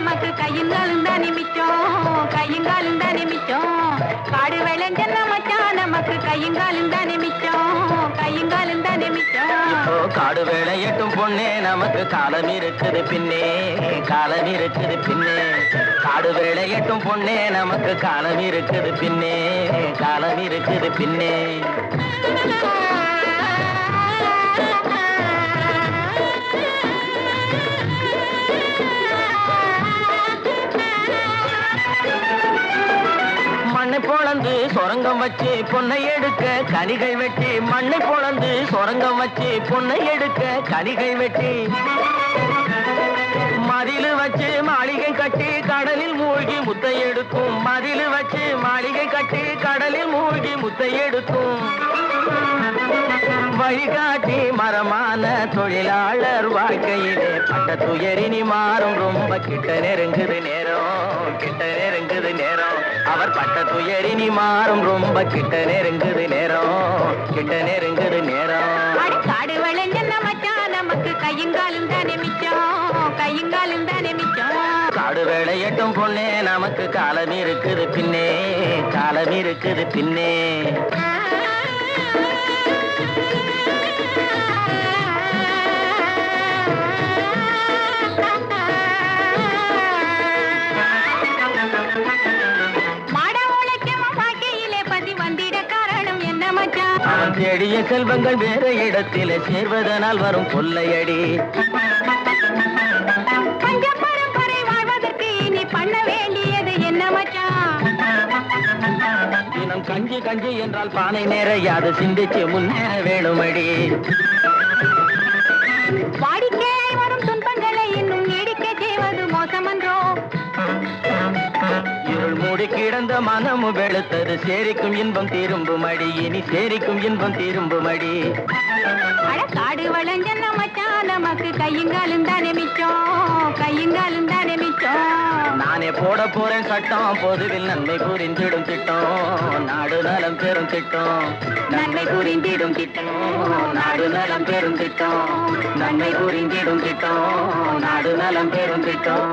நமக்கு கையுங்காலும் தானே மிச்சம், கையுங்காலும் தானே மிச்சம். காடு விளைஞ்சன மச்சான் நமக்கு கையுங்காலும் தானே மிச்சம், கையுங்காலும் தானே மிச்சம். இப்போ காடு விளையட்டும் பொண்ணே நமக்கு காலம் இருக்குது பின்னே, காலம் இருக்குது பின்னே. காடு விளையட்டும் பொண்ணே நமக்கு காலம் இருக்குது பின்னே, காலம் இருக்குது பின்னே. மண்ணை பொளந்து சொரங்கம் வச்சு பொன்னை எடுக்க கனிகள் வெட்டி, மண்ணை பொளந்து சொரங்கம் வச்சு பொன்னை எடுக்க கனிகள் வெட்டி, மதிலு வச்சு மாளிகை கட்டி கடலில் மூழ்கி முத்தை எடுக்கும், மதிலு வச்சு மாளிகை கட்டி கடலில் மூழ்கி முத்தை எடுக்கும். வழிகாட்டி மரமான தொழிலாளர் வாழ்க்கையிலே பட்ட துயரினி மாறும், ரொம்ப கிட்ட நெருங்குது நேரம், கிட்ட நெருங்குது நேரம். அவர் பட்ட துயரினி மாறும், ரொம்ப கிட்ட நெருங்குது நேரம், கிட்ட நெருங்குது நேரம். காடு விளைஞ்சன மச்சான் நமக்கு கையுங்காலும் தானே மிச்சம், கையுங்காலும் தானே மிச்சம். காடு விளையட்டும் பொண்ணே நமக்கு காலம் இருக்குது பின்னே, காலம் இருக்குது பின்னே. அவன் தேடிய செல்வங்கள் வேற இடத்திலே சேர்வதனால் வரும் கொள்ளையடி. பரம்பரை வாழ்வதற்கு நீ பண்ண வேண்டியது என்ன மச்சான்? தினம் கஞ்சி கஞ்சி என்றால் பானை நேரையாது சிந்திச்சு முன்னேற வேணுமடி. வாடிக்கையாய் வரும் துன்பங்களை இன்னும் நீடிக்க செய்வது மோசமன்றோ? இருள் மூடி கிடந்த மனமும் வெளுத்தது, சேரிக்கும் இன்பம் திரும்பும் அடி, இனி சேரிக்கும் இன்பம் திரும்பும் அடி. காடு வளைஞ்சன மச்சான் நமக்கு கையுங்காலும் தானே மிச்சம், கையுங்காலும் தானே மிச்சம். நானே போட போறேன் சட்டம், பொதுவில் நன்மை புரிந்திடும் திட்டம், நாடு நலம் பெறும் திட்டம், நன்மை புரிந்திடும் திட்டம், நாடு நலம் பெறும் திட்டம், நன்மை புரிந்திடும் திட்டம், நாடு நலம் பெறும் திட்டம்.